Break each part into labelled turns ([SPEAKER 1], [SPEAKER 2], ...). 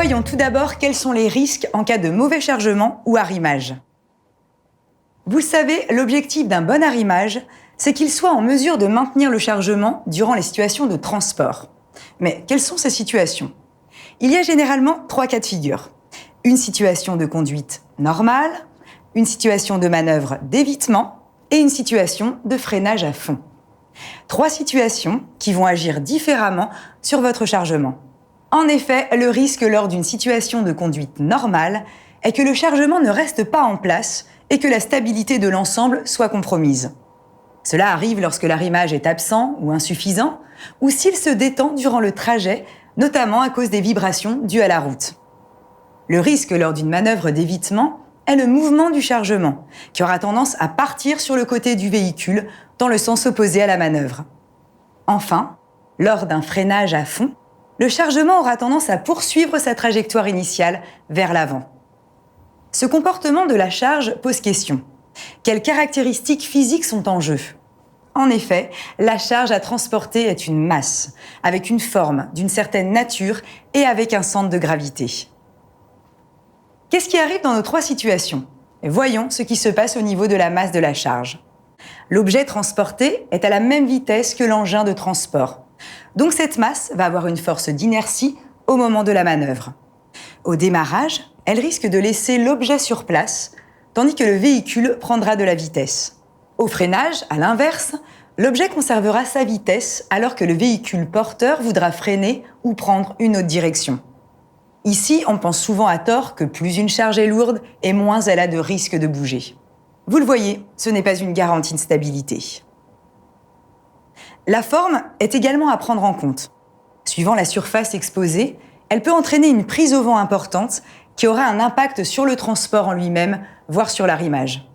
[SPEAKER 1] Voyons tout d'abord quels sont les risques en cas de mauvais chargement ou arrimage. Vous le savez, l'objectif d'un bon arrimage, c'est qu'il soit en mesure de maintenir le chargement durant les situations de transport. Mais quelles sont ces situations ? Il y a généralement 3 cas de figure. Une situation de conduite normale, une situation de manœuvre d'évitement et une situation de freinage à fond. 3 situations qui vont agir différemment sur votre chargement. En effet, le risque lors d'une situation de conduite normale est que le chargement ne reste pas en place et que la stabilité de l'ensemble soit compromise. Cela arrive lorsque l'arrimage est absent ou insuffisant, ou s'il se détend durant le trajet, notamment à cause des vibrations dues à la route. Le risque lors d'une manœuvre d'évitement est le mouvement du chargement, qui aura tendance à partir sur le côté du véhicule dans le sens opposé à la manœuvre. Enfin, lors d'un freinage à fond, le chargement aura tendance à poursuivre sa trajectoire initiale vers l'avant. Ce comportement de la charge pose question. Quelles caractéristiques physiques sont en jeu ? En effet, la charge à transporter est une masse, avec une forme d'une certaine nature et avec un centre de gravité. Qu'est-ce qui arrive dans nos 3 situations ? Voyons ce qui se passe au niveau de la masse de la charge. L'objet transporté est à la même vitesse que l'engin de transport. Donc cette masse va avoir une force d'inertie au moment de la manœuvre. Au démarrage, elle risque de laisser l'objet sur place, tandis que le véhicule prendra de la vitesse. Au freinage, à l'inverse, l'objet conservera sa vitesse alors que le véhicule porteur voudra freiner ou prendre une autre direction. Ici, on pense souvent à tort que plus une charge est lourde et moins elle a de risque de bouger. Vous le voyez, ce n'est pas une garantie de stabilité. La forme est également à prendre en compte. Suivant la surface exposée, elle peut entraîner une prise au vent importante qui aura un impact sur le transport en lui-même, voire sur l'arrimage.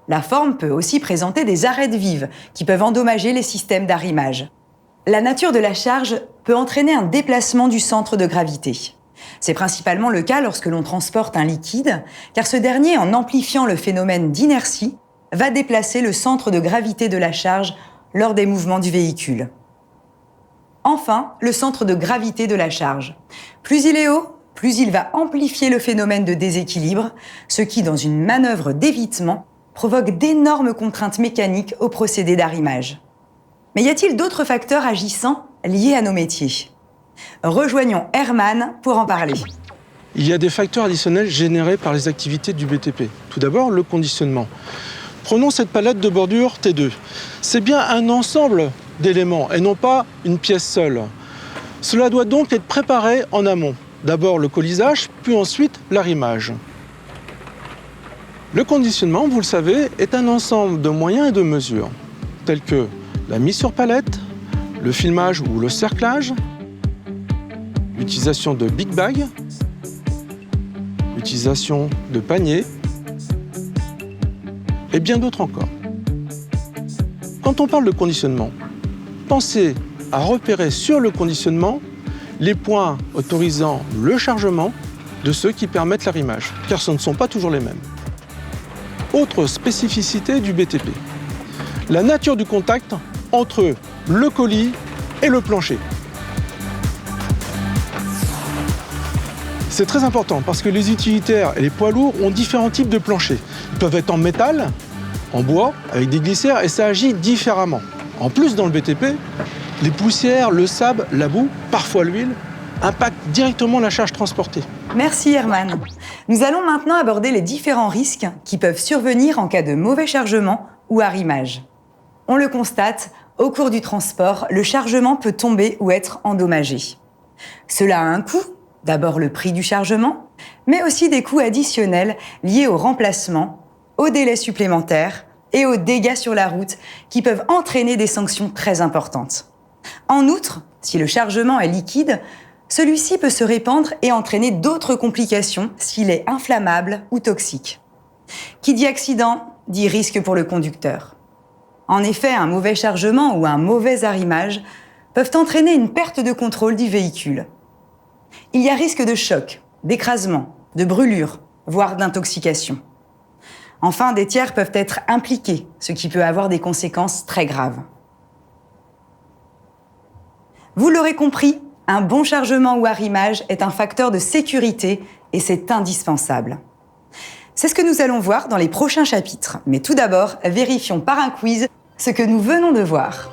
[SPEAKER 1] La forme peut aussi présenter des arêtes vives qui peuvent endommager les systèmes d'arrimage. La nature de la charge peut entraîner un déplacement du centre de gravité. C'est principalement le cas lorsque l'on transporte un liquide, car ce dernier, en amplifiant le phénomène d'inertie, va déplacer le centre de gravité de la charge lors des mouvements du véhicule. Enfin, le centre de gravité de la charge. Plus il est haut, plus il va amplifier le phénomène de déséquilibre, ce qui, dans une manœuvre d'évitement, provoque d'énormes contraintes mécaniques au procédé d'arrimage. Mais y a-t-il d'autres facteurs agissant liés à nos métiers ? Rejoignons Herman pour en parler.
[SPEAKER 2] Il y a des facteurs additionnels générés par les activités du BTP. Tout d'abord, le conditionnement. Prenons cette palette de bordure T2. C'est bien un ensemble d'éléments et non pas une pièce seule. Cela doit donc être préparé en amont. D'abord le colisage, puis ensuite l'arrimage. Le conditionnement, vous le savez, est un ensemble de moyens et de mesures, tels que la mise sur palette, le filmage ou le cerclage, l'utilisation de big bag, l'utilisation de paniers, et bien d'autres encore. Quand on parle de conditionnement, pensez à repérer sur le conditionnement les points autorisant le chargement de ceux qui permettent l'arrimage, car ce ne sont pas toujours les mêmes. Autre spécificité du BTP, la nature du contact entre le colis et le plancher. C'est très important parce que les utilitaires et les poids lourds ont différents types de planchers. Ils peuvent être en métal, en bois, avec des glissières, et ça agit différemment. En plus, dans le BTP, les poussières, le sable, la boue, parfois l'huile, impactent directement la charge transportée.
[SPEAKER 1] Merci Herman. Nous allons maintenant aborder les différents risques qui peuvent survenir en cas de mauvais chargement ou arrimage. On le constate, au cours du transport, le chargement peut tomber ou être endommagé. Cela a un coût, d'abord le prix du chargement, mais aussi des coûts additionnels liés au remplacement, aux délais supplémentaires et aux dégâts sur la route qui peuvent entraîner des sanctions très importantes. En outre, si le chargement est liquide, celui-ci peut se répandre et entraîner d'autres complications s'il est inflammable ou toxique. Qui dit accident, dit risque pour le conducteur. En effet, un mauvais chargement ou un mauvais arrimage peuvent entraîner une perte de contrôle du véhicule. Il y a risque de choc, d'écrasement, de brûlure, voire d'intoxication. Enfin, des tiers peuvent être impliqués, ce qui peut avoir des conséquences très graves. Vous l'aurez compris, Un bon chargement ou arrimage est un facteur de sécurité et c'est indispensable. C'est ce que nous allons voir dans les prochains chapitres. Mais tout d'abord, vérifions par un quiz ce que nous venons de voir.